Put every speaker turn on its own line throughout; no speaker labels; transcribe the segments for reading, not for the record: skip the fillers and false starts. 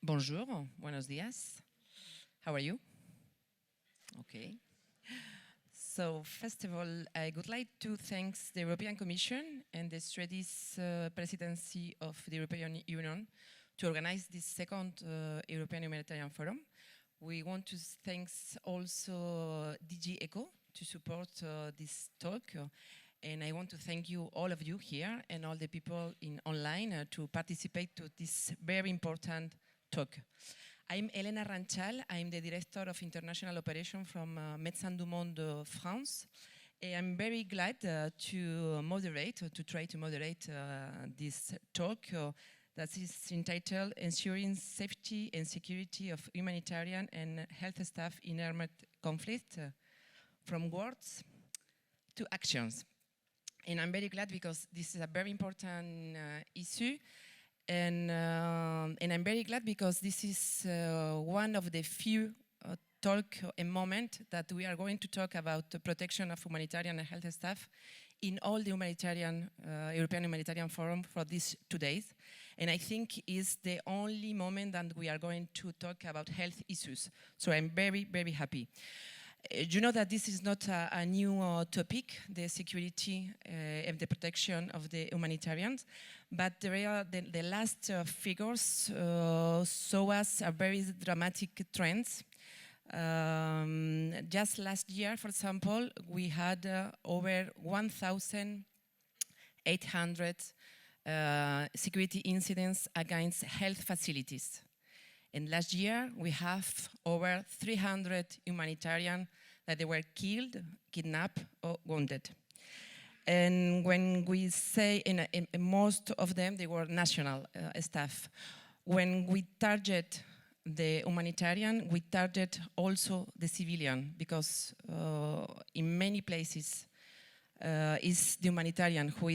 Bonjour, buenos días. How are you? Okay. So first of all, I would like to thank the European Commission and the Swedish presidency of the European Union to organize this second European Humanitarian Forum. We want to thank also DG ECHO to support this talk. And I want to thank you, all of you here, and all the people online to participate to this very important talk. I'm Elena Ranchal. I'm the Director of International Operations from Médecins du Monde France. And I'm very glad to try to moderate this talk that is entitled Ensuring Safety and Security of Humanitarian and Health Staff in Armed Conflict, from words to actions. And I'm very glad because this is a very important issue. And I'm very glad because this is one of the few talk and moment that we are going to talk about the protection of humanitarian and health staff in all the humanitarian, European Humanitarian Forum for these 2 days. And I think is the only moment that we are going to talk about health issues. So I'm very, very happy. You know that this is not a new topic, the security and the protection of the humanitarians, but the last figures show us a very dramatic trends. Just last year, for example, we had over 1,800 security incidents against health facilities. And last year, we have over 300 humanitarians that they were killed, kidnapped, or wounded. And when we say, in most of them, they were national staff. When we target the humanitarian, we target also the civilian, because in many places, is the humanitarian who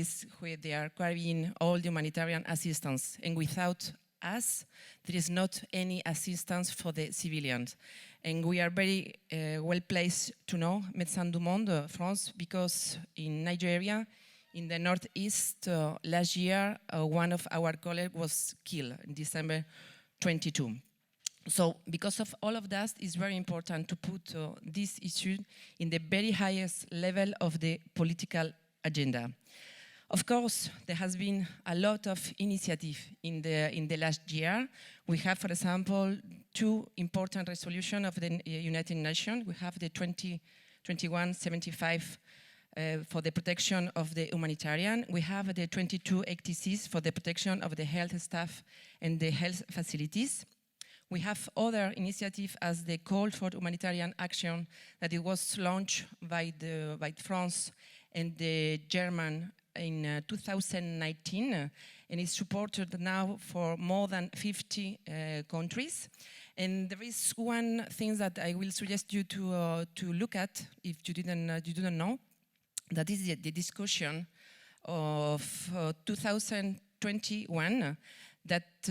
they are carrying all the humanitarian assistance. And without us, there is not any assistance for the civilians. And we are very well placed to know Médecins du Monde France, because in Nigeria, in the northeast, last year, one of our colleagues was killed in December 22. So because of all of that, it's very important to put this issue in the very highest level of the political agenda. Of course, there has been a lot of initiative in the last year. We have, for example, 2 important resolutions of the United Nations. We have the 2175 for the protection of the humanitarian. We have the 2286 for the protection of the health staff and the health facilities. We have other initiatives as the call for humanitarian action that it was launched by France and the German in 2019, and is supported now for more than 50 countries. And there is one thing that I will suggest you to look at if you didn't know. That is the discussion of 2021. That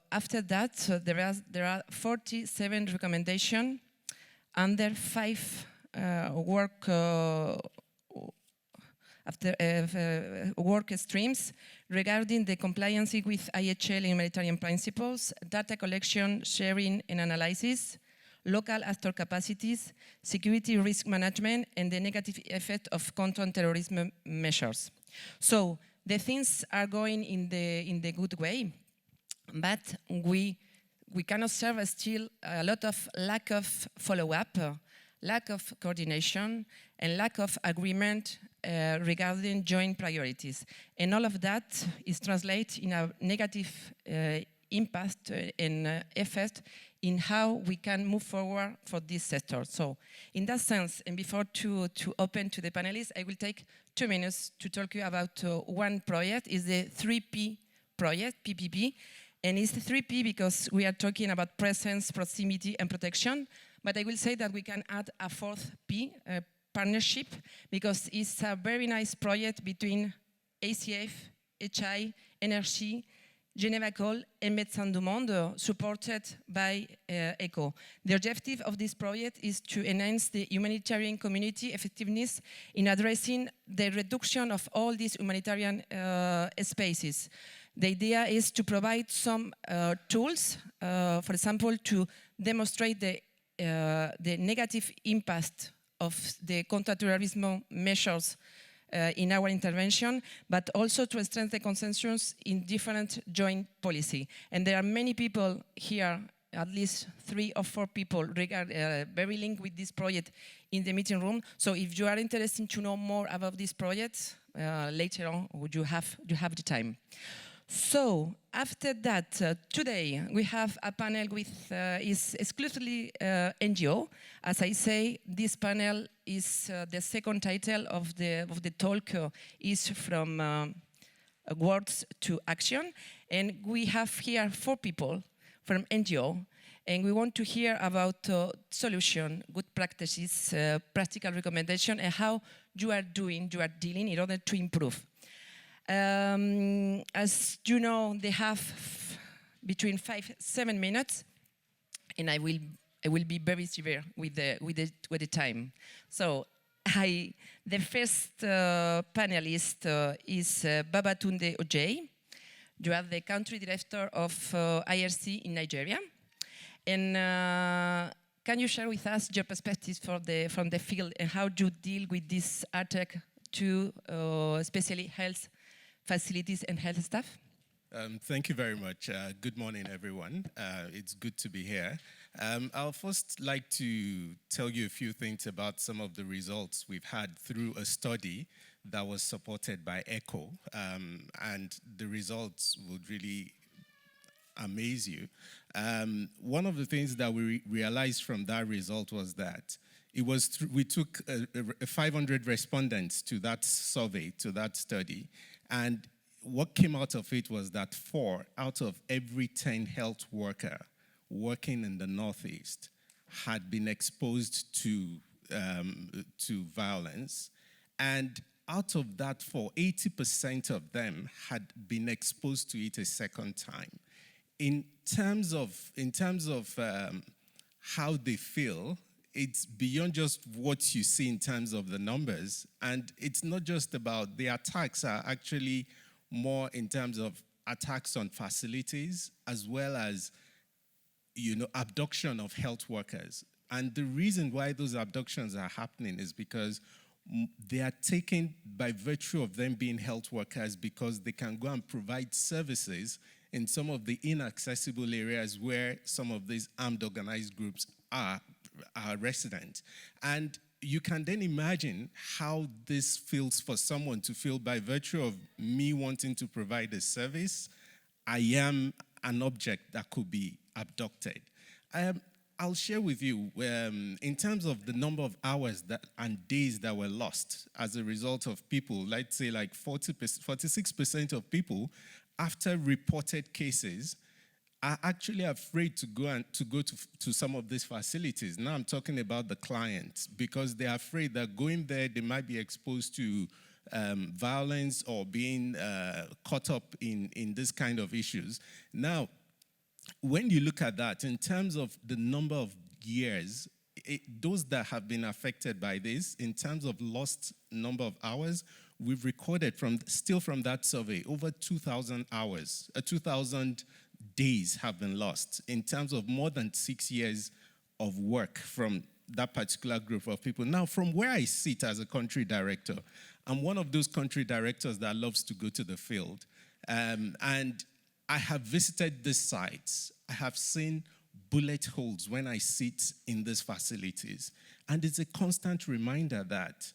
after that there are 47 recommendations under 5 work streams regarding the compliance with IHL and humanitarian principles, data collection, sharing and analysis, local actor capacities, security risk management, and the negative effect of counter-terrorism measures. So the things are going in the good way, but we can observe still a lot of lack of follow-up, lack of coordination, and lack of agreement regarding joint priorities. And all of that is translated in a negative impact and effect in how we can move forward for this sector. So in that sense, and before to open to the panelists, I will take 2 minutes to talk to you about one project. It's the 3P project, PPP. And it's the 3P because we are talking about presence, proximity, and protection. But I will say that we can add a 4th P, partnership, because it's a very nice project between ACF, HI, NRC, Geneva Call, and Médecins du Monde, supported by ECHO. The objective of this project is to enhance the humanitarian community effectiveness in addressing the reduction of all these humanitarian spaces. The idea is to provide some tools, for example, to demonstrate the negative impact of the counterterrorism measures in our intervention, but also to strengthen the consensus in different joint policy. And there are many people here, at least 3 or 4 people very linked with this project in the meeting room. So if you are interested to know more about this project, later on you have the time. So after that, today we have a panel with is exclusively NGO. As I say, this panel is the second title of the talk is from words to action, and we have here 4 people from NGO, and we want to hear about solution, good practices, practical recommendation, and how you are dealing in order to improve. As you know, they have between 5-7 minutes, and I will be very severe with the time. So the first panelist is Babatunde Ojei. You are the country director of IRC in Nigeria, and can you share with us your perspectives from the field and how you deal with this attack to especially health facilities and health staff?
Thank you very much. Good morning, everyone. It's good to be here. I'll first like to tell you a few things about some of the results we've had through a study that was supported by ECHO, and the results would really amaze you. One of the things that we realized from that result was that we took 500 respondents to that survey, to that study, and what came out of it was that 4 out of every 10 health worker working in the Northeast had been exposed to violence, and out of that 4, 80% of them had been exposed to it a second time. In terms of how they feel, it's beyond just what you see in terms of the numbers, and it's not just about the attacks are actually more in terms of attacks on facilities as well as, abduction of health workers. And the reason why those abductions are happening is because they are taken by virtue of them being health workers because they can go and provide services in some of the inaccessible areas where some of these armed organized groups are resident. And you can then imagine how this feels for someone to feel by virtue of me wanting to provide a service, I am an object that could be abducted. I'll share with you, in terms of the number of hours and days that were lost as a result of people, let's say like 46% of people, after reported cases, are actually afraid to go to some of these facilities. Now I'm talking about the clients, because they're afraid that going there, they might be exposed to violence or being caught up in this kind of issues. Now, when you look at that, in terms of the number of years, those that have been affected by this, in terms of lost number of hours, we've recorded still from that survey, over 2,000 hours, 2,000 days have been lost in terms of more than 6 years of work from that particular group of people. Now, from where I sit as a country director, I'm one of those country directors that loves to go to the field. And I have visited these sites. I have seen bullet holes when I sit in these facilities. And it's a constant reminder that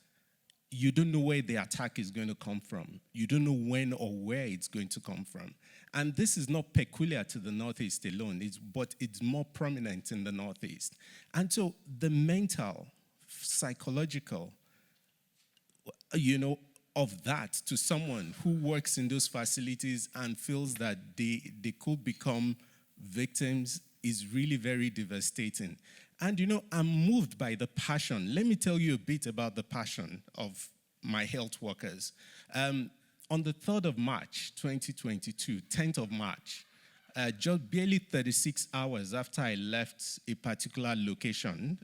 you don't know where the attack is going to come from. You don't know when or where it's going to come from. And this is not peculiar to the Northeast alone, but it's more prominent in the Northeast. And so the mental, psychological, of that to someone who works in those facilities and feels that they could become victims is really very devastating. And I'm moved by the passion. Let me tell you a bit about the passion of my health workers. On the 3rd of March, 2022, 10th of March, just barely 36 hours after I left a particular location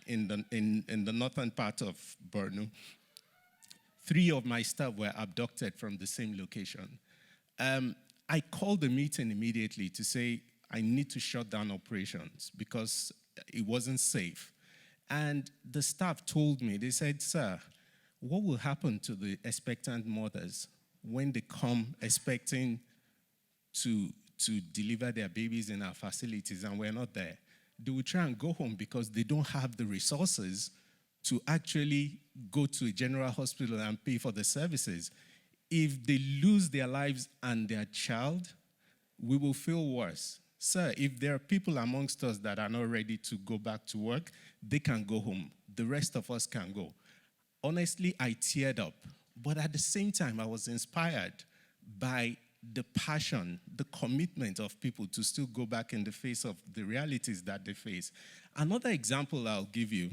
in the northern part of Borno, 3 of my staff were abducted from the same location. I called the meeting immediately to say I need to shut down operations because it wasn't safe. And the staff told me, they said, sir, what will happen to the expectant mothers when they come expecting to deliver their babies in our facilities and we're not there? They will try and go home because they don't have the resources to actually go to a general hospital and pay for the services. If they lose their lives and their child, we will feel worse. Sir, if there are people amongst us that are not ready to go back to work, they can go home. The rest of us can go. Honestly, I teared up. But at the same time, I was inspired by the passion, the commitment of people to still go back in the face of the realities that they face. Another example I'll give you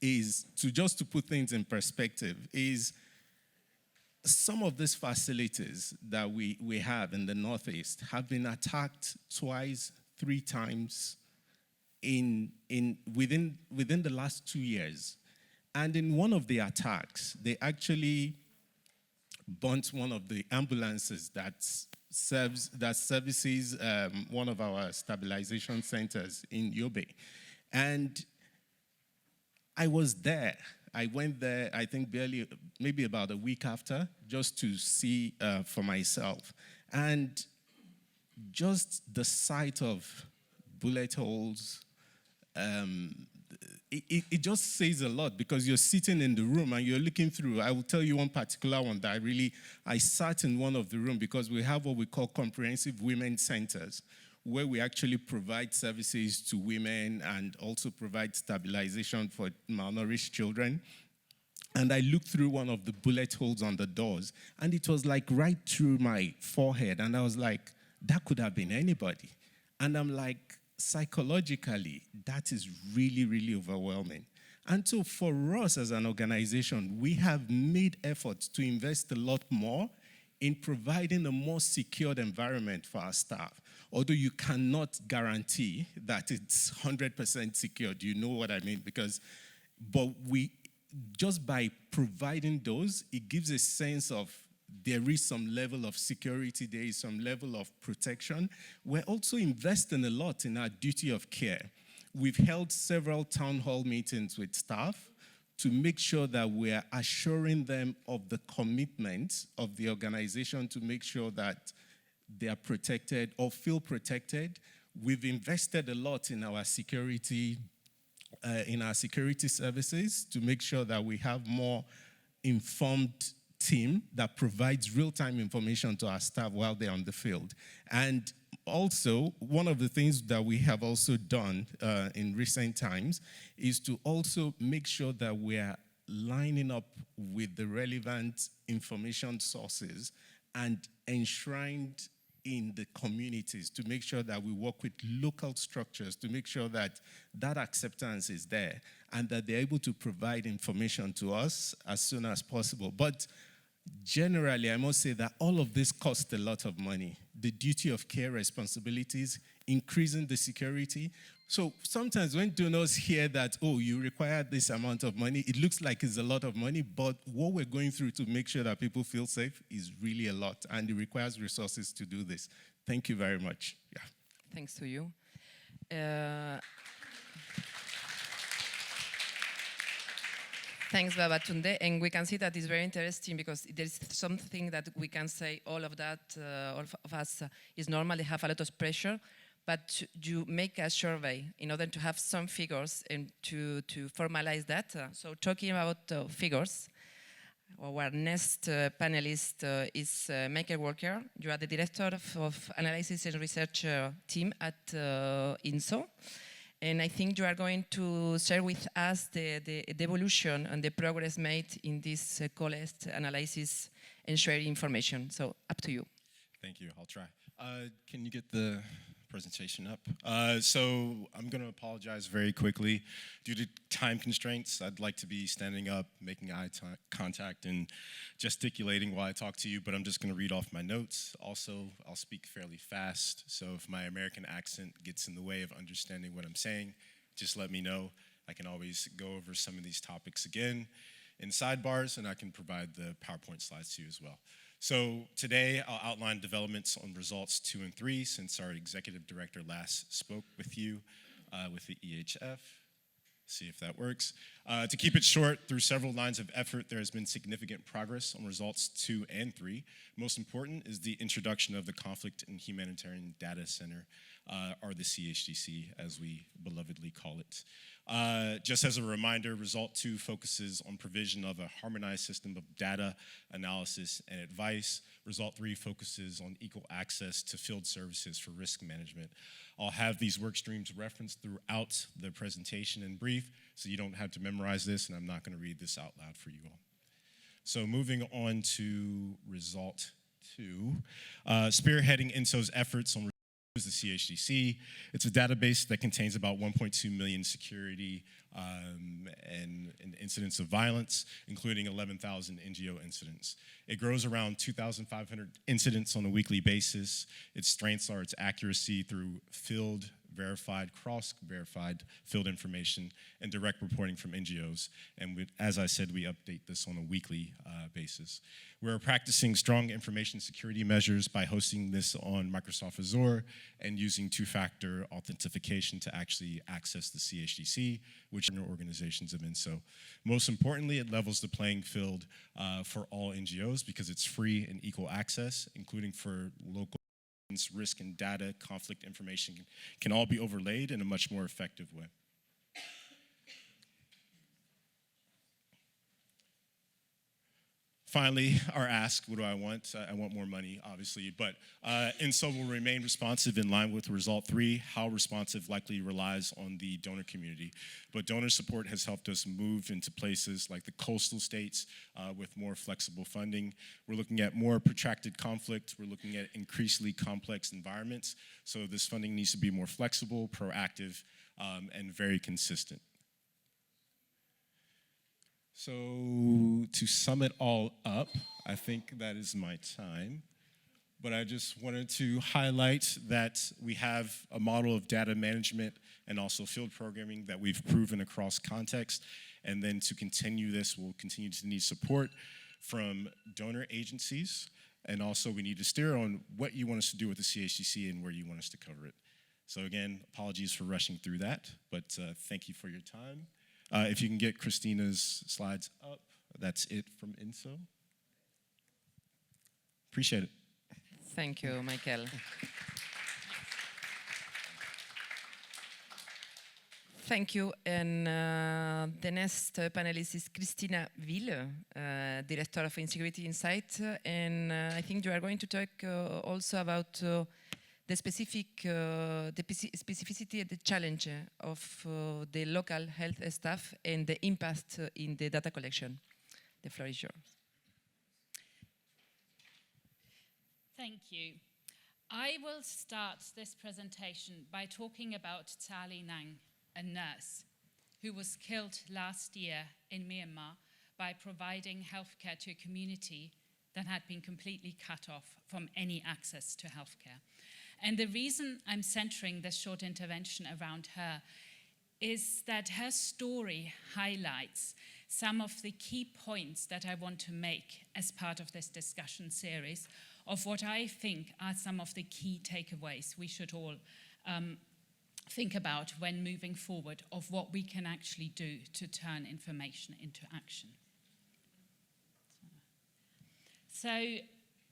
is, to put things in perspective, is some of these facilities that we have in the Northeast have been attacked twice, 3 times within the last 2 years. And in one of the attacks, they actually burnt one of the ambulances that services one of our stabilization centers in Yobe. And I was there. I went there, I think maybe about a week after, just to see for myself. And just the sight of bullet holes, it just says a lot because you're sitting in the room and you're looking through. I will tell you one particular one that I sat in one of the rooms because we have what we call comprehensive women's centers, where we actually provide services to women and also provide stabilization for malnourished children. And I looked through one of the bullet holes on the doors, and it was like right through my forehead. And I was like, that could have been anybody. And I'm like, psychologically, that is really, really overwhelming. And so for us as an organization, we have made efforts to invest a lot more in providing a more secured environment for our staff. Although you cannot guarantee that it's 100% secured, you know what I mean? But just by providing those, it gives a sense of there is some level of security, there is some level of protection. We're also investing a lot in our duty of care. We've held several town hall meetings with staff to make sure that we're assuring them of the commitment of the organization to make sure that they are protected or feel protected. We've invested a lot in our security services to make sure that we have more informed team that provides real-time information to our staff while they're on the field. And also, one of the things that we have also done in recent times is to also make sure that we're lining up with the relevant information sources and enshrined in the communities to make sure that we work with local structures to make sure that that acceptance is there and that they're able to provide information to us as soon as possible. But generally, I must say that all of this costs a lot of money. The duty of care responsibilities, increasing the security. So sometimes when donors hear that, oh, you require this amount of money, it looks like it's a lot of money, but what we're going through to make sure that people feel safe is really a lot, and it requires resources to do this. Thank you very much. Yeah.
Thanks to you. Thanks, Babatunde. And we can see that it's very interesting because there's something that we can say all of us is normally have a lot of pressure, but you make a survey in order to have some figures and to formalize that. So talking about figures, our next panelist is Michael Walker. You are the director of analysis and research team at INSO. And I think you are going to share with us the evolution and the progress made in this collect, analysis, and share information. So up to you.
Thank you. I'll try. Can you get the presentation up? So I'm going to apologize very quickly. Due to time constraints, I'd like to be standing up, making eye contact, and gesticulating while I talk to you, but I'm just going to read off my notes. Also, I'll speak fairly fast, so if my American accent gets in the way of understanding what I'm saying, just let me know. I can always go over some of these topics again in sidebars, and I can provide the PowerPoint slides to you as well. So today I'll outline developments on results 2 and 3 since our executive director last spoke with you with the EHF. See if that works. To keep it short, through several lines of effort, there has been significant progress on results 2 and 3. Most important is the introduction of the Conflict and Humanitarian Data Center, or the CHDC, as we belovedly call it. Just as a reminder, Result 2 focuses on provision of a harmonized system of data analysis and advice. Result 3 focuses on equal access to field services for risk management. I'll have these work streams referenced throughout the presentation in brief, so you don't have to memorize this, and I'm not going to read this out loud for you all. So moving on to Result 2, spearheading INSO's efforts on the CHDC. It's a database that contains about 1.2 million security and incidents of violence, including 11,000 NGO incidents. It grows around 2,500 incidents on a weekly basis. Its strengths are its accuracy through field-verified, cross-verified field information, and direct reporting from NGOs. And as I said, we update this on a weekly basis. We're practicing strong information security measures by hosting this on Microsoft Azure and using two-factor authentication to actually access the CHDC, which are organizations of INSO. Most importantly, it levels the playing field for all NGOs because it's free and equal access, including for local risk and data, conflict information can all be overlaid in a much more effective way. Finally, our ask, what do I want? I want more money, obviously, but INSO will remain responsive in line with Result 3. How responsive likely relies on the donor community, but donor support has helped us move into places like the coastal states with more flexible funding. We're looking at more protracted conflict. We're looking at increasingly complex environments, so this funding needs to be more flexible, proactive, and very consistent. So to sum it all up, I think that is my time. But I just wanted to highlight that we have a model of data management and also field programming that we've proven across context. And then to continue this, we'll continue to need support from donor agencies. And also we need to steer on what you want us to do with the CHDC and where you want us to cover it. So again, apologies for rushing through that, but thank you for your time. If you can get Christina's slides up, that's it from INSO. Appreciate it.
Thank you, Michael. Thank you. And the next panelist is Christina Ville, Director of Insecurity Insight. And I think you are going to talk also about the specificity and the challenge of the local health staff and the impact in the data collection. The floor is yours.
Thank you. I will start this presentation by talking about Tsali Nang, a nurse who was killed last year in Myanmar by providing healthcare to a community that had been completely cut off from any access to healthcare. And the reason I'm centering this short intervention around her is that her story highlights some of the key points that I want to make as part of this discussion series of what I think are some of the key takeaways we should all think about when moving forward of what we can actually do to turn information into action. So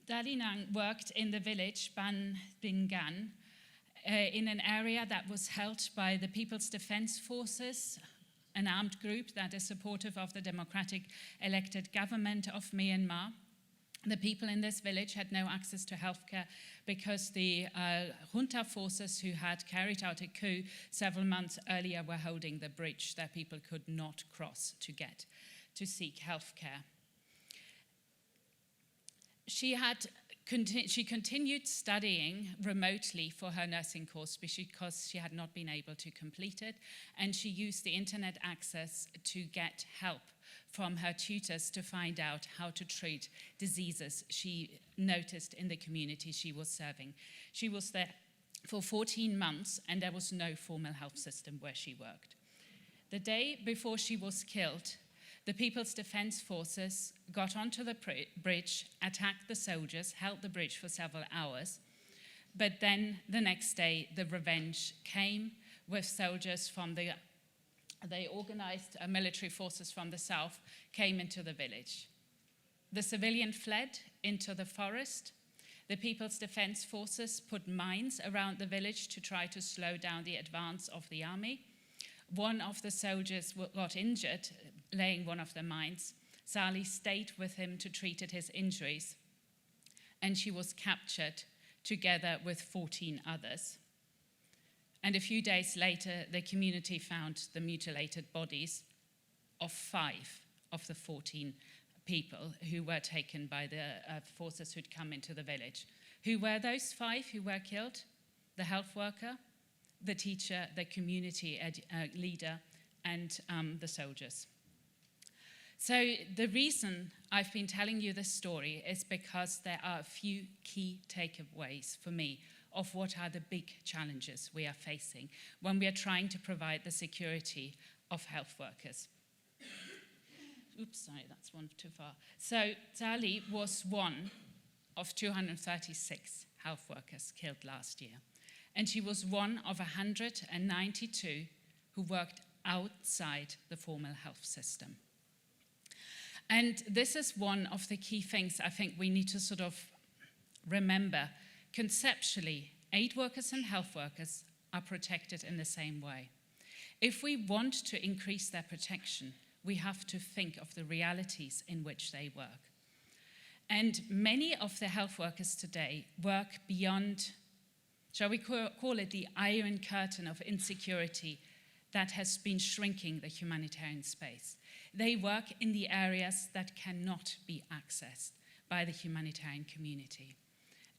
Tsali Nang worked in the village Ban Bingan in an area that was held by the People's Defense Forces, an armed group that is supportive of the democratic elected government of Myanmar. The people in this village had no access to healthcare because the junta forces who had carried out a coup several months earlier were holding the bridge that people could not cross to get to seek healthcare. She continued studying remotely for her nursing course because she had not been able to complete it, and she used the internet access to get help from her tutors to find out how to treat diseases she noticed in the community she was serving. She was there for 14 months, and there was no formal health system where she worked. The day before she was killed, the People's Defense Forces got onto the bridge, attacked the soldiers, held the bridge for several hours. But then the next day, the revenge came with soldiers from they organized military forces from the south, came into the village. The civilian fled into the forest. The People's Defense Forces put mines around the village to try to slow down the advance of the army. One of the soldiers got injured laying one of the mines. Sally stayed with him to treat his injuries, and she was captured together with 14 others. And a few days later, the community found the mutilated bodies of 5 of the 14 people who were taken by the forces who'd come into the village. Who were those 5 who were killed? The health worker, the teacher, the community leader, and the soldiers. So the reason I've been telling you this story is because there are a few key takeaways for me of what are the big challenges we are facing when we are trying to provide the security of health workers. Oops, sorry, that's one too far. So Sally was one of 236 health workers killed last year. And she was one of 192 who worked outside the formal health system. And this is one of the key things I think we need to sort of remember. Conceptually, aid workers and health workers are protected in the same way. If we want to increase their protection, we have to think of the realities in which they work. And many of the health workers today work beyond, shall we call it the iron curtain of insecurity that has been shrinking the humanitarian space. They work in the areas that cannot be accessed by the humanitarian community.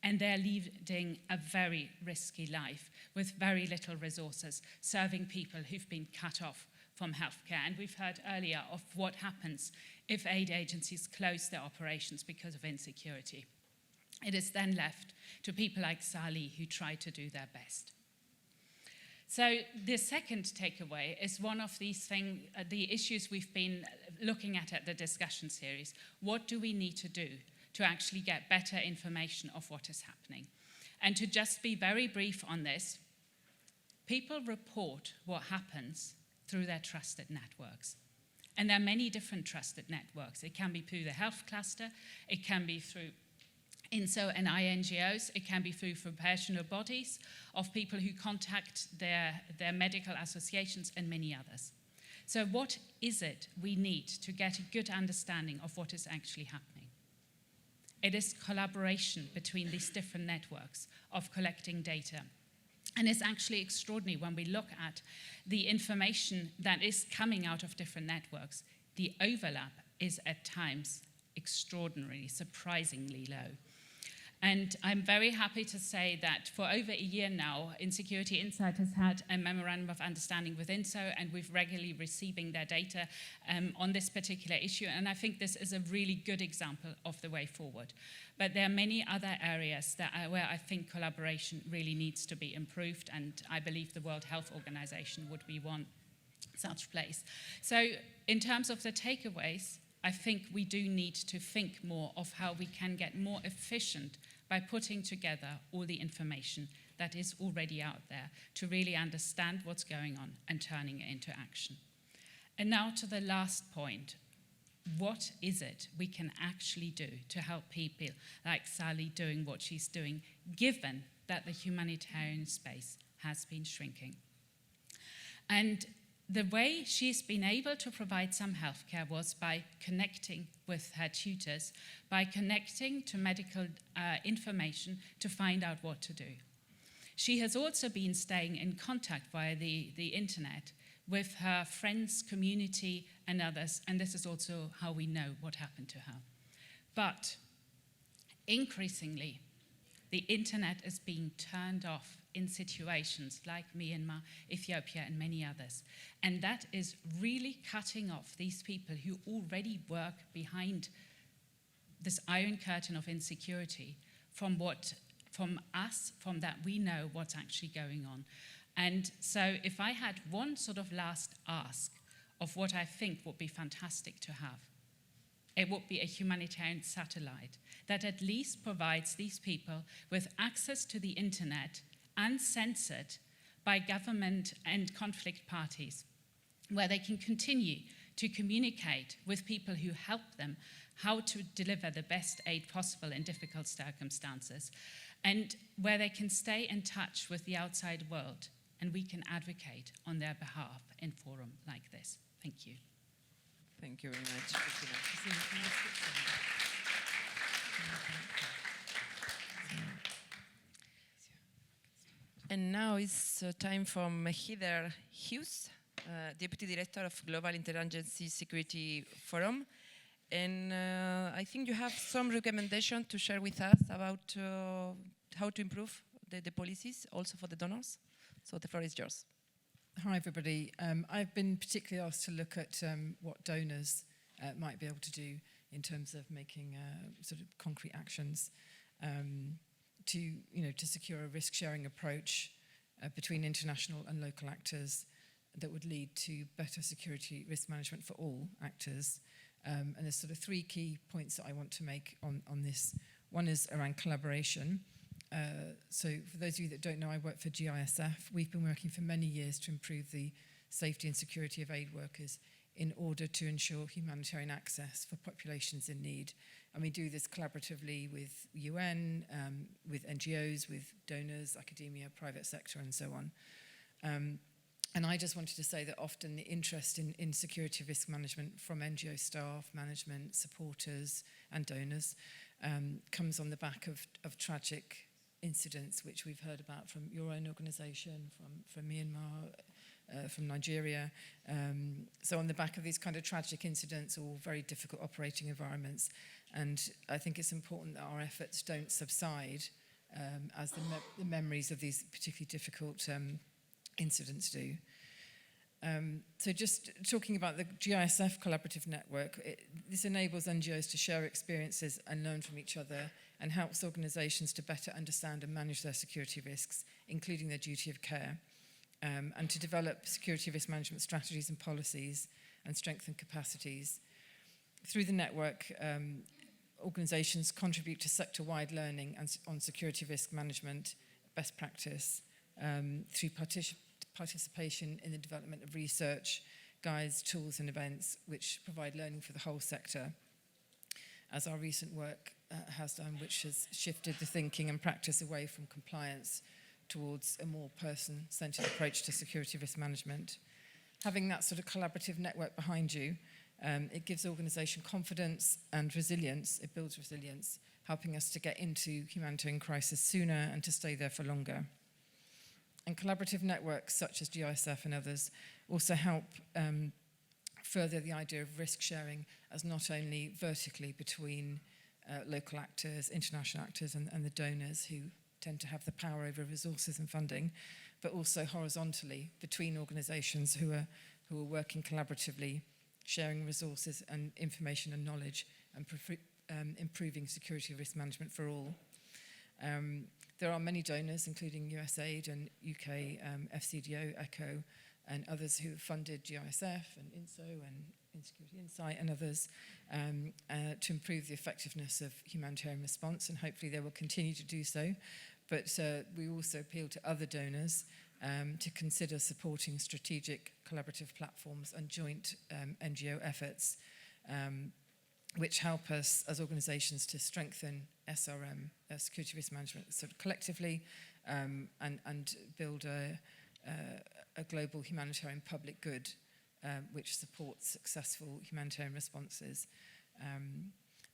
And they're leading a very risky life with very little resources, serving people who've been cut off from healthcare. And we've heard earlier of what happens if aid agencies close their operations because of insecurity. It is then left to people like Sally who try to do their best. So the second takeaway is one of these the issues we've been looking at the discussion series. What do we need to do to actually get better information of what is happening? And to just be very brief on this, people report what happens through their trusted networks. And there are many different trusted networks. It can be through the health cluster, it can be through INSO and INGOs, it can be through professional bodies of people who contact their medical associations and many others. So what is it we need to get a good understanding of what is actually happening? It is collaboration between these different networks of collecting data. And it's actually extraordinary when we look at the information that is coming out of different networks. The overlap is at times extraordinarily, surprisingly low. And I'm very happy to say that for over a year now, Insecurity Insight has had a memorandum of understanding with INSO, and we're regularly receiving their data on this particular issue. And I think this is a really good example of the way forward. But there are many other areas where I think collaboration really needs to be improved, and I believe the World Health Organization would be one such place. So in terms of the takeaways, I think we do need to think more of how we can get more efficient by putting together all the information that is already out there to really understand what's going on and turning it into action. And now to the last point. What is it we can actually do to help people like Sally doing what she's doing, given that the humanitarian space has been shrinking? And the way she's been able to provide some healthcare was by connecting with her tutors, by connecting to medical information to find out what to do. She has also been staying in contact via the internet with her friends, community, and others, and this is also how we know what happened to her. But increasingly, the internet is being turned off in situations like Myanmar, Ethiopia, and many others. And that is really cutting off these people who already work behind this iron curtain of insecurity from that we know what's actually going on. And so if I had one sort of last ask of what I think would be fantastic to have. It would be a humanitarian satellite that at least provides these people with access to the internet uncensored by government and conflict parties, where they can continue to communicate with people who help them how to deliver the best aid possible in difficult circumstances, and where they can stay in touch with the outside world, and we can advocate on their behalf in forum like this. Thank you.
Thank you very much, Christina. And now it's time for Heather Hughes, Deputy Director of Global Interagency Security Forum. And I think you have some recommendation to share with us about how to improve the policies also for the donors. So the floor is yours.
Hi, everybody. I've been particularly asked to look at what donors might be able to do in terms of making sort of concrete actions to secure a risk-sharing approach between international and local actors that would lead to better security risk management for all actors. And there's sort of three key points that I want to make on this. One is around collaboration. So for those of you that don't know, I work for GISF. We've been working for many years to improve the safety and security of aid workers in order to ensure humanitarian access for populations in need. And we do this collaboratively with UN, with NGOs, with donors, academia, private sector, and so on. And I just wanted to say that often the interest in security risk management from NGO staff, management, supporters, and donors comes on the back of tragic incidents, which we've heard about from your own organisation, from Myanmar, from Nigeria. So on the back of these kind of tragic incidents or very difficult operating environments. And I think it's important that our efforts don't subside as the memories of these particularly difficult incidents do. So just talking about the GISF Collaborative Network, this enables NGOs to share experiences and learn from each other and helps organisations to better understand and manage their security risks, including their duty of care, and to develop security risk management strategies and policies and strengthen capacities. Through the network, organisations contribute to sector-wide learning on security risk management, best practice, through participation in the development of research, guides, tools and events which provide learning for the whole sector, as our recent work has done, which has shifted the thinking and practice away from compliance towards a more person-centred approach to security risk management. Having that sort of collaborative network behind you, it gives organisation confidence and resilience. It builds resilience, helping us to get into humanitarian crisis sooner and to stay there for longer. And collaborative networks such as GISF and others also help further the idea of risk sharing as not only vertically between local actors, international actors and the donors who tend to have the power over resources and funding, but also horizontally between organisations who are working collaboratively, sharing resources and information and knowledge and improving security risk management for all. There are many donors, including USAID and UK FCDO, ECHO, and others who have funded GISF and INSO and Insecurity Insight and others to improve the effectiveness of humanitarian response, and hopefully they will continue to do so. But we also appeal to other donors to consider supporting strategic collaborative platforms and joint NGO efforts which help us as organisations to strengthen SRM, security risk management, sort of collectively, and build a global humanitarian public good which supports successful humanitarian responses.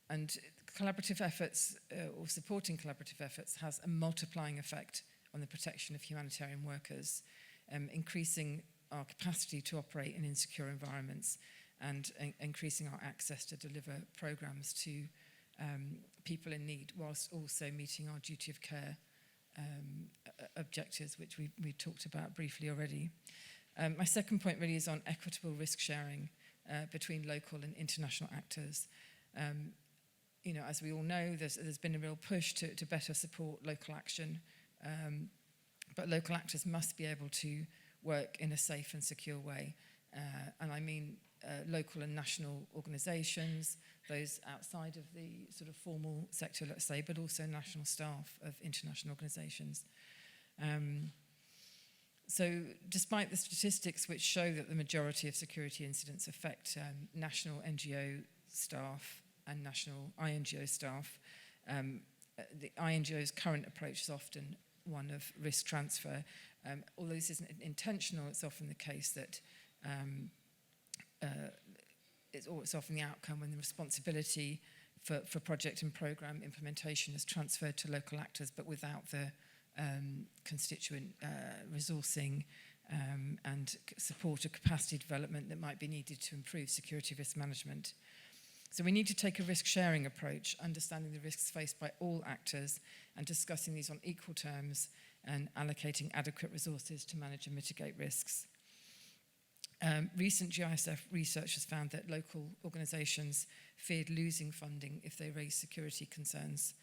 And collaborative efforts, or supporting collaborative efforts, has a multiplying effect on the protection of humanitarian workers, increasing our capacity to operate in insecure environments and increasing our access to deliver programs to people in need, whilst also meeting our duty of care objectives, which we talked about briefly already. My second point really is on equitable risk sharing between local and international actors. As we all know, there's been a real push to better support local action, but local actors must be able to work in a safe and secure way. and I mean local and national organisations, those outside of the sort of formal sector, let's say, but also national staff of international organisations. So despite the statistics which show that the majority of security incidents affect national NGO staff and national INGO staff, the INGO's current approach is often one of risk transfer. Although this isn't intentional, it's often the case that it's often the outcome when the responsibility for project and programme implementation is transferred to local actors, but without the constituent resourcing and support or capacity development that might be needed to improve security risk management. So we need to take a risk-sharing approach, understanding the risks faced by all actors and discussing these on equal terms and allocating adequate resources to manage and mitigate risks. Recent GISF research has found that local organisations feared losing funding if they raised security concerns.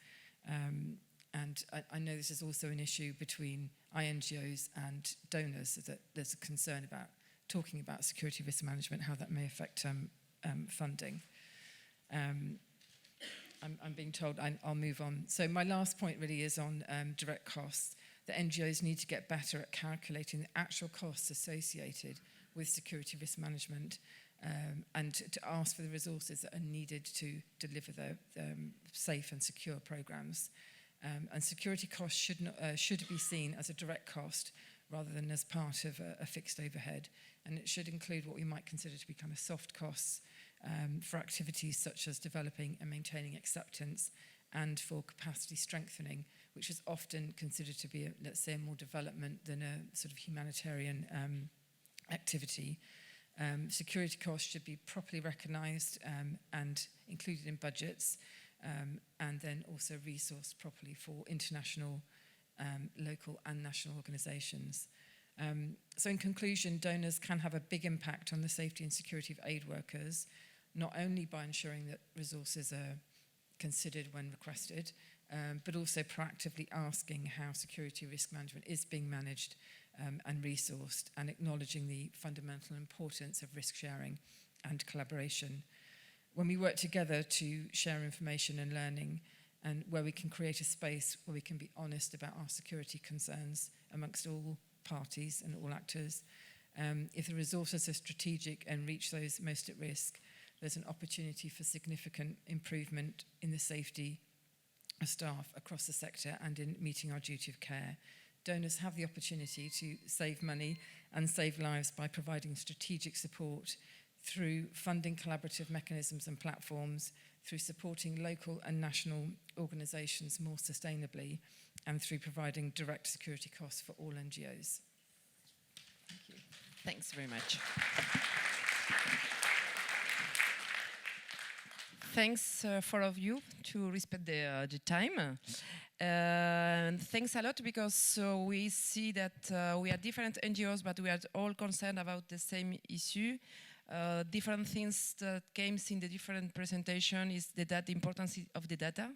And I know this is also an issue between INGOs and donors, that there's a concern about talking about security risk management, how that may affect funding. I'm being told I'll move on. So my last point really is on direct costs. The NGOs need to get better at calculating the actual costs associated with security risk management and to ask for the resources that are needed to deliver the safe and secure programs. And security costs should be seen as a direct cost rather than as part of a fixed overhead. And it should include what we might consider to be kind of soft costs for activities such as developing and maintaining acceptance and for capacity strengthening, which is often considered to be, let's say, more development than a sort of humanitarian activity. Security costs should be properly recognised and included in budgets, and then also resourced properly for international, local and national organisations. So in conclusion, donors can have a big impact on the safety and security of aid workers, not only by ensuring that resources are considered when requested, but also proactively asking how security risk management is being managed and resourced, and acknowledging the fundamental importance of risk sharing and collaboration. When we work together to share information and learning, and where we can create a space where we can be honest about our security concerns amongst all parties and all actors, if the resources are strategic and reach those most at risk, there's an opportunity for significant improvement in the safety of staff across the sector and in meeting our duty of care. Donors have the opportunity to save money and save lives by providing strategic support through funding collaborative mechanisms and platforms, through supporting local and national organisations more sustainably, and through providing direct security costs for all NGOs. Thank you.
Thanks very much. Thanks for all of you to respect the time. And thanks a lot, because we see that we are different NGOs, but we are all concerned about the same issue. Different things that came in the different presentation is the importance of the data,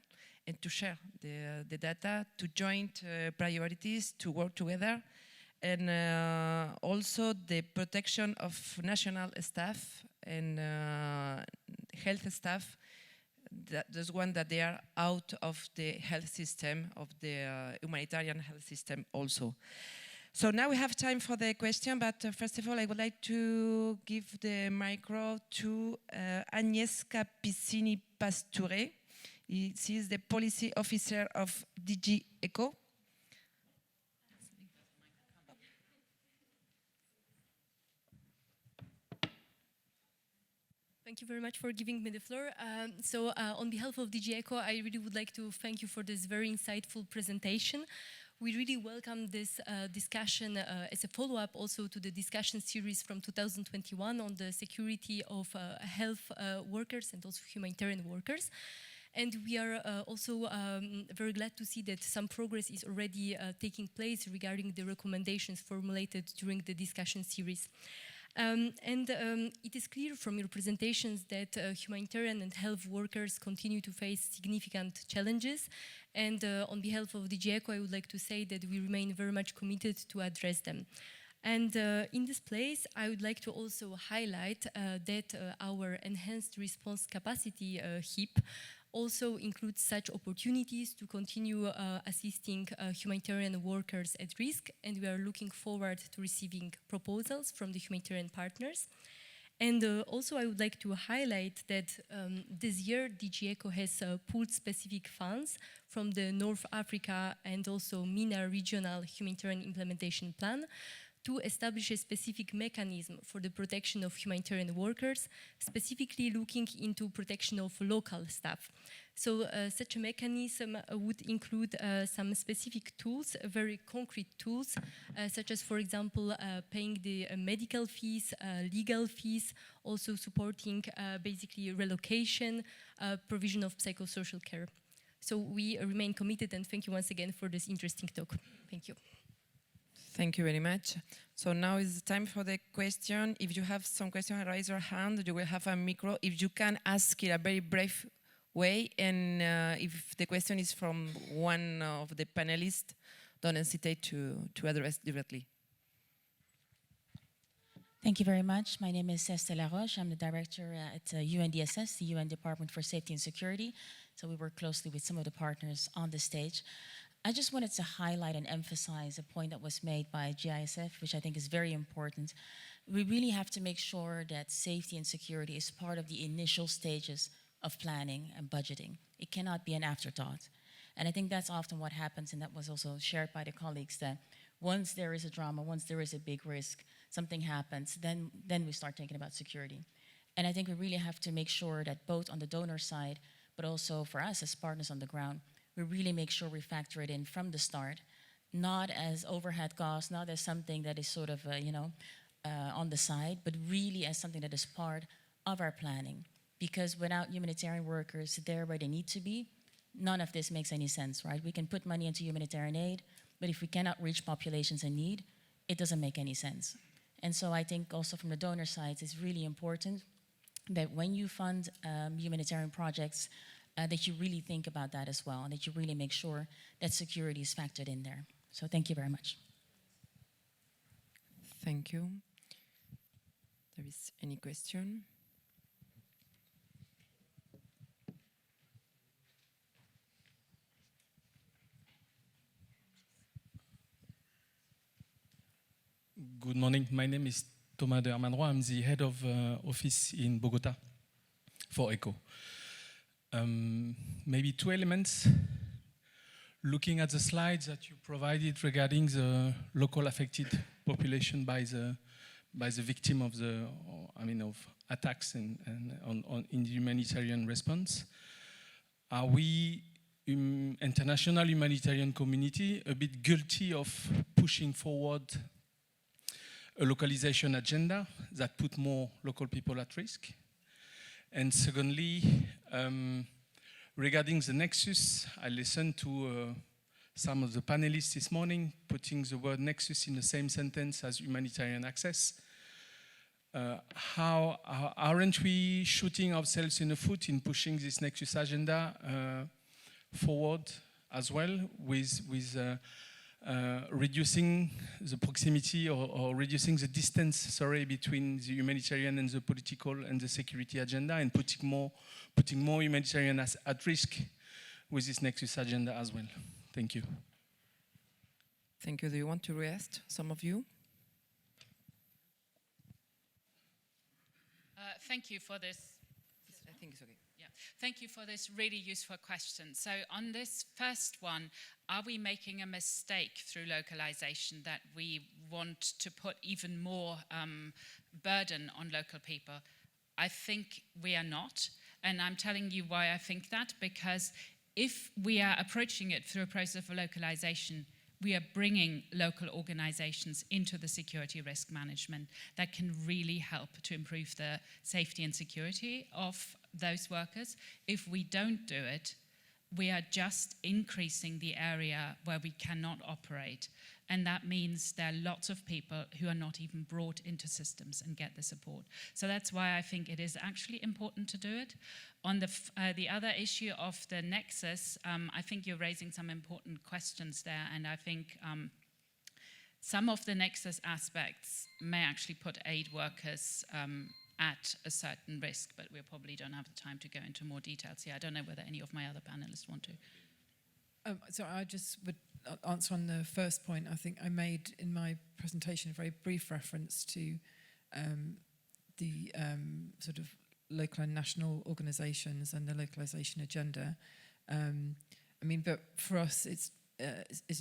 and to share the data, to joint priorities, to work together, and also the protection of national staff and health staff, those ones that they are out of the health system, of the humanitarian health system also. So now we have time for the question, but first of all, I would like to give the micro to Agnieszka Piccini-Pasture. She is the policy officer of DG ECHO.
Thank you very much for giving me the floor. On behalf of DG ECHO, I really would like to thank you for this very insightful presentation. We really welcome this discussion as a follow-up also to the discussion series from 2021 on the security of health workers and also humanitarian workers. And we are also very glad to see that some progress is already taking place regarding the recommendations formulated during the discussion series. It is clear from your presentations that humanitarian and health workers continue to face significant challenges. And on behalf of DG ECHO, I would like to say that we remain very much committed to address them. And in this place, I would like to also highlight that our enhanced response capacity HIP also includes such opportunities to continue assisting humanitarian workers at risk, and we are looking forward to receiving proposals from the humanitarian partners. And also I would like to highlight that this year DG ECHO has pooled specific funds from the North Africa and also MENA Regional Humanitarian Implementation Plan to establish a specific mechanism for the protection of humanitarian workers, specifically looking into protection of local staff. So such a mechanism would include some specific tools, very concrete tools, such as, for example, paying the medical fees, legal fees, also supporting basically relocation, provision of psychosocial care. So we remain committed, and thank you once again for this interesting talk. Thank you.
Thank you very much. So now is time for the question. If you have some question, raise your hand. You will have a micro. If you can ask in a very brief way, and if the question is from one of the panelists, don't hesitate to address directly.
Thank you very much. My name is Estelle Laroche. I'm the director at UNDSS, the UN Department for Safety and Security. So we work closely with some of the partners on the stage. I just wanted to highlight and emphasize a point that was made by GISF, which I think is very important. We really have to make sure that safety and security is part of the initial stages of planning and budgeting. It cannot be an afterthought. And I think that's often what happens, and that was also shared by the colleagues, that once there is a drama, once there is a big risk, something happens, then we start thinking about security. And I think we really have to make sure that both on the donor side, but also for us as partners on the ground, we really make sure we factor it in from the start, not as overhead costs, not as something that is sort of, on the side, but really as something that is part of our planning. Because without humanitarian workers there where they need to be, none of this makes any sense, right? We can put money into humanitarian aid, but if we cannot reach populations in need, it doesn't make any sense. And so I think also from the donor side, it's really important that when you fund humanitarian projects, that you really think about that as well, and that you really make sure that security is factored in there. So thank you very much.
Thank you. There is any question?
Good morning. My name is Thomas de Hermanroy. I'm the head of office in Bogota for ECHO. Maybe two elements. Looking at the slides that you provided regarding the local affected population by the victim of of attacks in the humanitarian response, are we international humanitarian community a bit guilty of pushing forward a localization agenda that put more local people at risk? And secondly, regarding the nexus, I listened to some of the panelists this morning putting the word nexus in the same sentence as humanitarian access. How aren't we shooting ourselves in the foot in pushing this nexus agenda forward as well with reducing the proximity or reducing the distance, between the humanitarian and the political and the security agenda, and putting more humanitarian at risk with this nexus agenda as well? Thank you.
Thank you. Do you want to react, some of you?
Thank you for this.
I think it's okay.
Yeah, thank you for this really useful question. So on this first one, are we making a mistake through localization that we want to put even more burden on local people? I think we are not, and I'm telling you why I think that, because if we are approaching it through a process of localization, we are bringing local organizations into the security risk management that can really help to improve the safety and security of those workers. If we don't do it, we are just increasing the area where we cannot operate. And that means there are lots of people who are not even brought into systems and get the support. So that's why I think it is actually important to do it. On the other issue of the nexus, I think you're raising some important questions there, and I think some of the Nexus aspects may actually put aid workers at a certain risk, but we probably don't have the time to go into more details here. I don't know whether any of my other panelists want to.
So I just would answer on the first point. I think I made in my presentation a very brief reference to the sort of local and national organisations and the localisation agenda. I mean, but for us, it's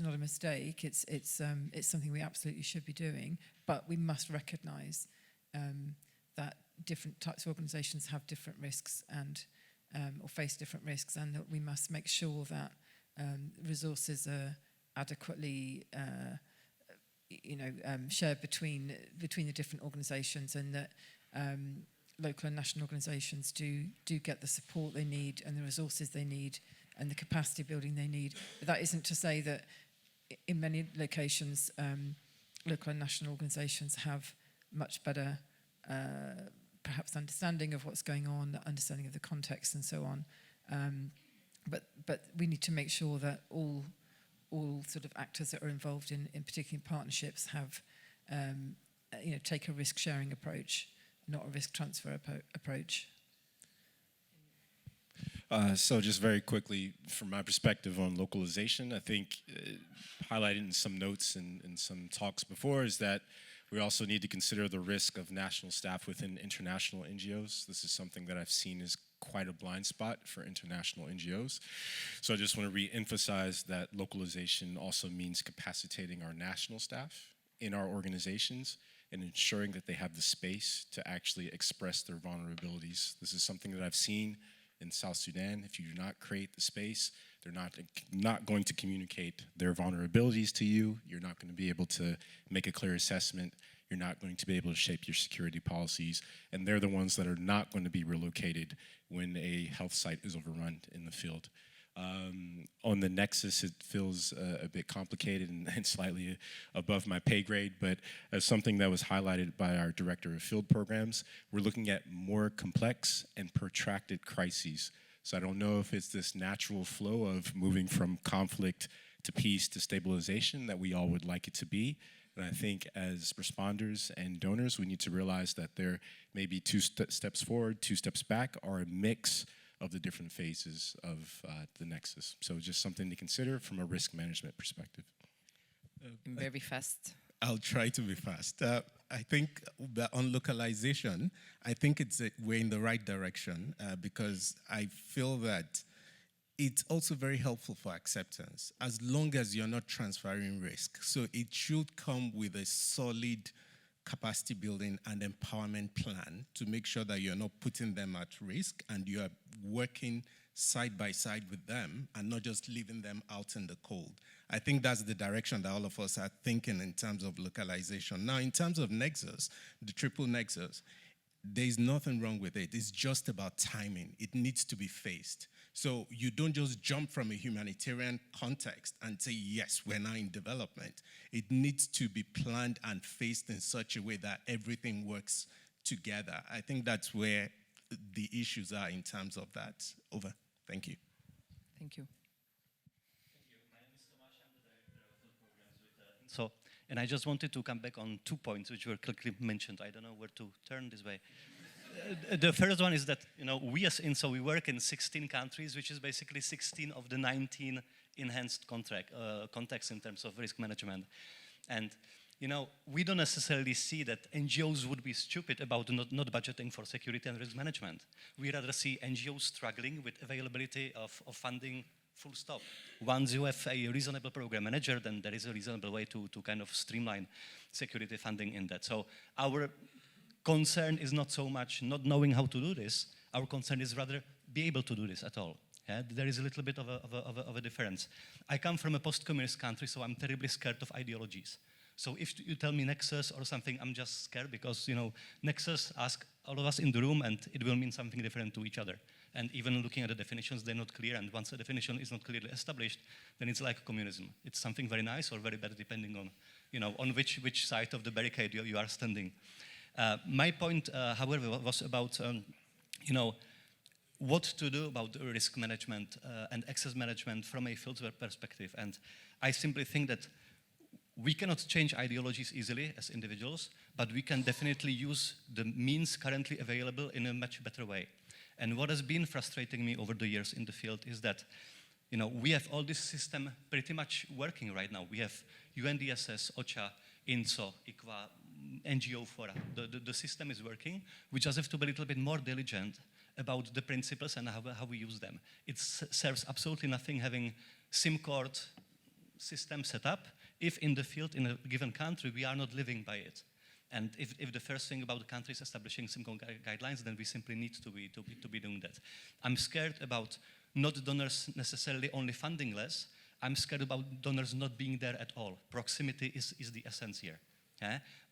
not a mistake. It's something we absolutely should be doing, but we must recognise that different types of organisations have different risks and or face different risks, and that we must make sure that resources are adequately, shared between the different organisations, and that local and national organisations do get the support they need and the resources they need and the capacity building they need. But that isn't to say that in many locations, local and national organisations have much better, perhaps, understanding of what's going on, understanding of the context and so on. But we need to make sure that all sort of actors that are involved in particular partnerships have, take a risk-sharing approach, not a risk transfer approach.
So just very quickly, from my perspective on localization, I think highlighted in some notes and in some talks before is that we also need to consider the risk of national staff within international NGOs. This is something that I've seen is quite a blind spot for international NGOs. So I just want to re-emphasize that localization also means capacitating our national staff in our organizations and ensuring that they have the space to actually express their vulnerabilities. This is something that I've seen in South Sudan. If you do not create the space, they're not going to communicate their vulnerabilities to you. You're not going to be able to make a clear assessment. You're not going to be able to shape your security policies. And they're the ones that are not going to be relocated when a health site is overrun in the field. On the Nexus, it feels a bit complicated and slightly above my pay grade, but as something that was highlighted by our Director of Field Programs, we're looking at more complex and protracted crises. So I don't know if it's this natural flow of moving from conflict to peace to stabilization that we all would like it to be. And I think as responders and donors, we need to realize that there may be two steps forward, 2 steps back, or a mix of the different phases of the Nexus. So just something to consider from a risk management perspective.
Very fast.
I'll try to be fast. I think that on localization, I think we're in the right direction because I feel that it's also very helpful for acceptance as long as you're not transferring risk. So it should come with a solid capacity building and empowerment plan to make sure that you're not putting them at risk and you are working side by side with them and not just leaving them out in the cold. I think that's the direction that all of us are thinking in terms of localization. Now, in terms of Nexus, the triple Nexus, there's nothing wrong with it. It's just about timing. It needs to be phased. So you don't just jump from a humanitarian context and say, yes, we're now in development. It needs to be planned and phased in such a way that everything works together. I think that's where the issues are in terms of that. Over. Thank you.
Thank you.
My name is Tomasz. I'm the Director of Field Programs with INSO. And I just wanted to come back on 2 points which were quickly mentioned. I don't know where to turn this way. The first one is that, we as INSO, we work in 16 countries, which is basically 16 of the 19 enhanced contexts in terms of risk management. And, we don't necessarily see that NGOs would be stupid about not budgeting for security and risk management. We rather see NGOs struggling with availability of funding, full stop. Once you have a reasonable program manager, then there is a reasonable way to kind of streamline security funding in that. So our concern is not so much not knowing how to do this. Our concern is rather be able to do this at all. Yeah? There is a little bit of a difference. I come from a post-communist country, so I'm terribly scared of ideologies. So if you tell me Nexus or something, I'm just scared because, Nexus ask all of us in the room and it will mean something different to each other. And even looking at the definitions, they're not clear. And once a definition is not clearly established, then it's like communism. It's something very nice or very bad depending on, on which side of the barricade you are standing. My point, however, was about, what to do about risk management and access management from a field perspective. And I simply think that we cannot change ideologies easily as individuals, but we can definitely use the means currently available in a much better way. And what has been frustrating me over the years in the field is that, you know, we have all this system pretty much working right now. We have UNDSS, OCHA, INSO, ICWA, NGO Fora. The system is working. We just have to be a little bit more diligent about the principles and how we use them. It serves absolutely nothing having SIM card system set up if in the field, in a given country, we are not living by it. And if the first thing about the country is establishing SIMCO guidelines, then we simply need to be doing that. I'm scared about not donors necessarily only funding less. I'm scared about donors not being there at all. Proximity is the essence here.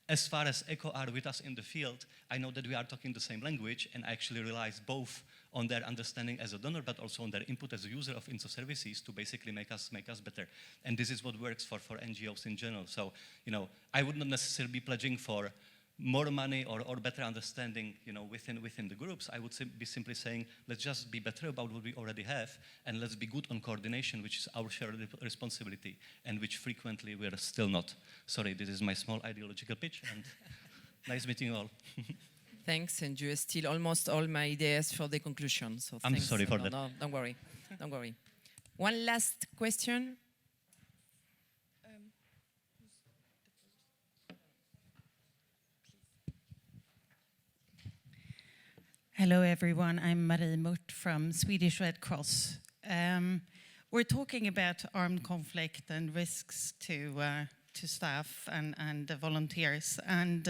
As far as ECHO are with us in the field, I know that we are talking the same language, and I actually relies both on their understanding as a donor, but also on their input as a user of INSO services to basically make us better. And this is what works for NGOs in general. So, you know, I would not necessarily be pledging for more money or better understanding, you know, within the groups. I would be simply saying, let's just be better about what we already have, and let's be good on coordination, which is our shared responsibility, and which frequently we're still not. Sorry, this is my small ideological pitch, and nice meeting you all.
Thanks, and you steal almost all my ideas for the conclusion. So
I'm
thanks.
sorry for that.
No, don't worry, don't worry. One last question.
Hello, everyone. I'm Marie Mutt from Swedish Red Cross. We're talking about armed conflict and risks to staff and the volunteers. And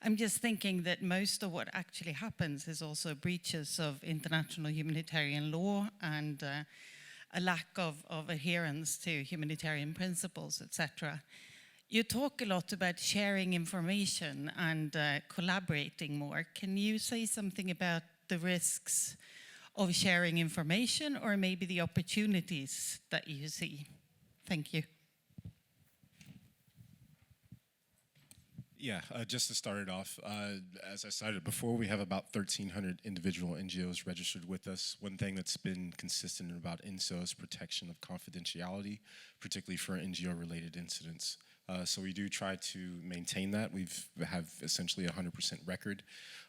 I'm just thinking that most of what actually happens is also breaches of international humanitarian law and a lack of adherence to humanitarian principles, etc. You talk a lot about sharing information and collaborating more. Can you say something about the risks of sharing information, or maybe the opportunities that you see? Thank you.
Yeah, just to start it off, as I cited before, we have about 1,300 individual NGOs registered with us. One thing that's been consistent about INSO is protection of confidentiality, particularly for NGO-related incidents. So we do try to maintain that. We have essentially a 100% record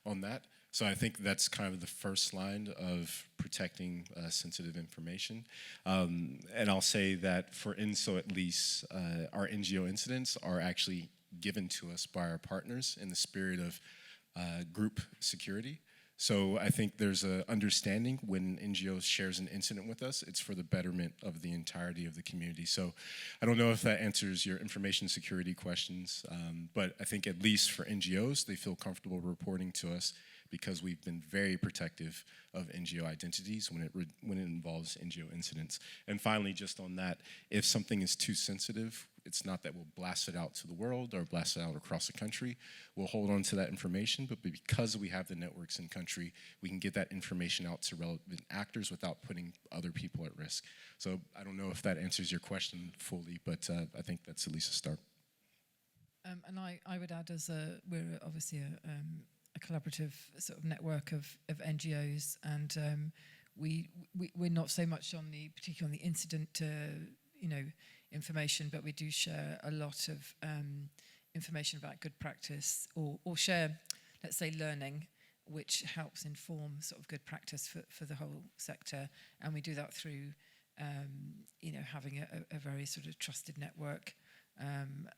on that. So I think that's kind of the first line of protecting sensitive information. And I'll say that for INSO at least, our NGO incidents are actually given to us by our partners in the spirit of group security. So I think there's an understanding when NGOs shares an incident with us, it's for the betterment of the entirety of the community. So I don't know if that answers your information security questions, but I think at least for NGOs, they feel comfortable reporting to us because we've been very protective of NGO identities when it involves NGO incidents. And finally, just on that, if something is too sensitive, it's not that we'll blast it out to the world or blast it out across the country. We'll hold on to that information, but because we have the networks in country, we can get that information out to relevant actors without putting other people at risk. So I don't know if that answers your question fully, but I think that's at least a start.
And I would add, we're obviously a collaborative sort of network of NGOs, and we're not so much particularly on the incident, information, but we do share a lot of information about good practice, or share, let's say, learning, which helps inform sort of good practice for the whole sector. And we do that through, having a very sort of trusted network.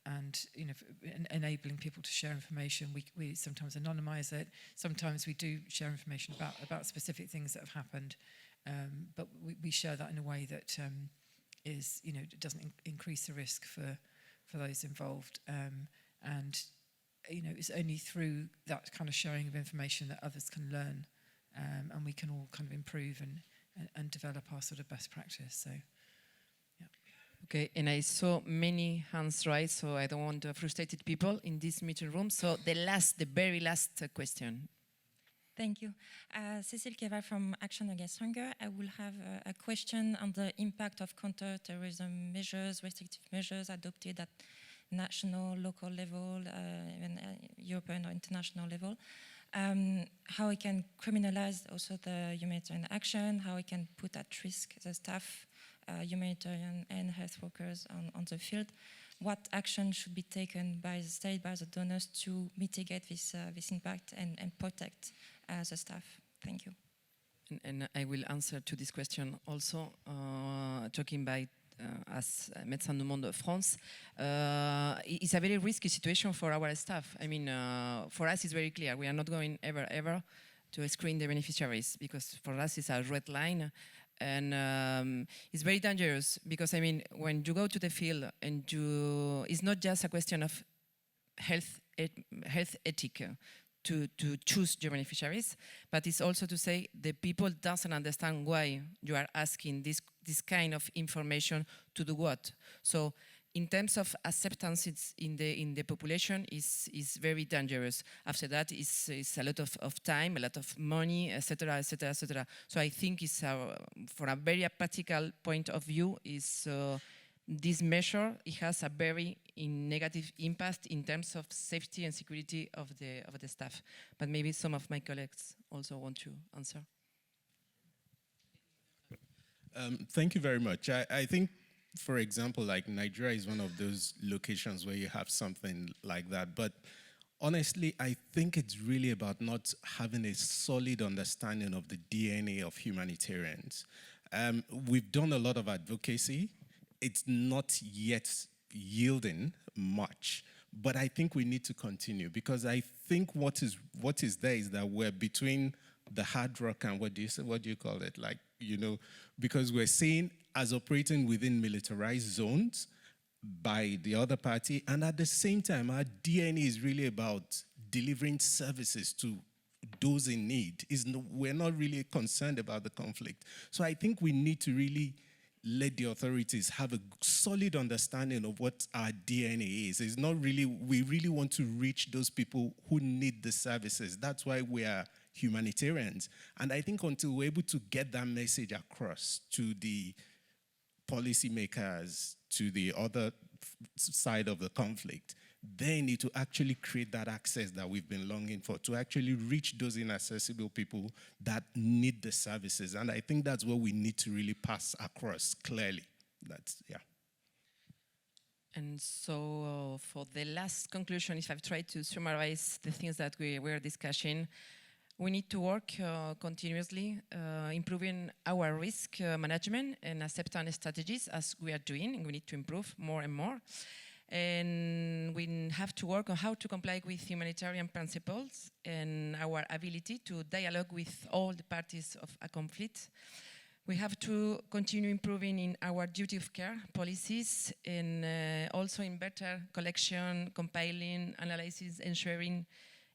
And enabling people to share information. We sometimes anonymize it. Sometimes we do share information about specific things that have happened, but we share that in a way that doesn't increase the risk for those involved. And it's only through that kind of sharing of information that others can learn, and we can all kind of improve and develop our sort of best practice. So.
Okay, and I saw many hands raised, so I don't want frustrated people in this meeting room. So the very last question.
Thank you. Cécile Keval from Action Against Hunger. I will have a question on the impact of counter-terrorism measures, restrictive measures adopted at national, local level, even European or international level. How we can criminalize also the humanitarian action, how we can put at risk the staff, humanitarian and health workers on the field. what action should be taken by the state, by the donors to mitigate this impact and protect the staff. Thank you.
And I will answer to this question also, talking by as Médecins du Monde France. It's a very risky situation for our staff. I mean, for us it's very clear. We are not going ever to screen the beneficiaries, because for us it's a red line. And it's very dangerous, because I mean, when you go to the field and it's not just a question of health ethic to choose your beneficiaries, but it's also to say the people doesn't understand why you are asking this kind of information to do what. So in terms of acceptance, it's in the population is very dangerous. After that, it's a lot of time, a lot of money, etc., etc., etc. So I think it's for a very practical point of view, is this measure, it has a very negative impact in terms of safety and security of the staff. But maybe some of my colleagues also want to answer.
Thank you very much. I think, for example, like Nigeria is one of those locations where you have something like that. But honestly, I think it's really about not having a solid understanding of the DNA of humanitarians. We've done a lot of advocacy. It's not yet yielding much, but I think we need to continue, because I think what is there is that we're between the hard rock and what do you call it? Like, you know, because we're seen as operating within militarized zones by the other party, and at the same time, our DNA is really about delivering services to those in need. We're not really concerned about the conflict. So I think we need to really let the authorities have a solid understanding of what our DNA is. It's not really, we really want to reach those people who need the services. That's why we are humanitarians. And I think until we're able to get that message across to the policymakers, to the other side of the conflict, they need to actually create that access that we've been longing for, to actually reach those inaccessible people that need the services. And I think that's what we need to really pass across clearly. Yeah.
And so for the last conclusion, if I've tried to summarize the things that we were discussing, we need to work continuously, improving our risk management and acceptance strategies, as we are doing, and we need to improve more and more. And we have to work on how to comply with humanitarian principles and our ability to dialogue with all the parties of a conflict. We have to continue improving in our duty of care policies, and also in better collection, compiling, analysis, and sharing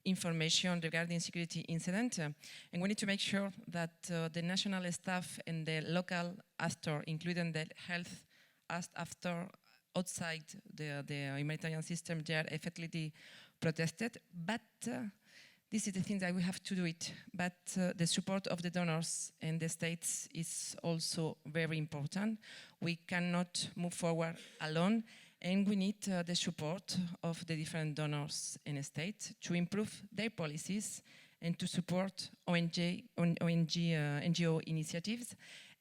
information regarding security incident. And we need to make sure that the national staff and the local actor, including the health actor outside the humanitarian system, they are effectively protested. But this is the thing that we have to do it. But the support of the donors and the states is also very important. We cannot move forward alone, and we need the support of the different donors in the state to improve their policies and to support NGO initiatives.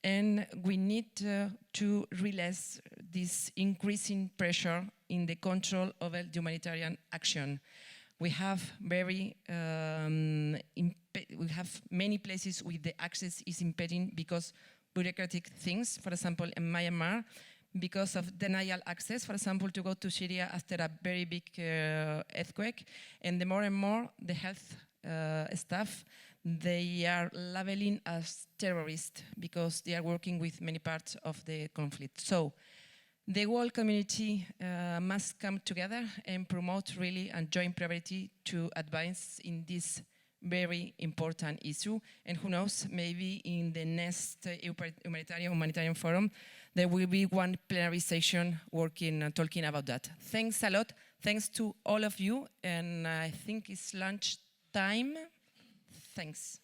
And we need to release this increasing pressure in the control of humanitarian action. We have we have many places where the access is impeding because bureaucratic things. For example, in Myanmar, because of denial access, for example, to go to Syria after a very big earthquake, and the more and more the health staff, they are labeling as terrorists because they are working with many parts of the conflict. So the world community must come together and promote really a joint priority to advance in this very important issue. And who knows, maybe in the next humanitarian forum, there will be one plenary session talking about that. Thanks a lot. Thanks to all of you. And I think it's lunch time. Thanks.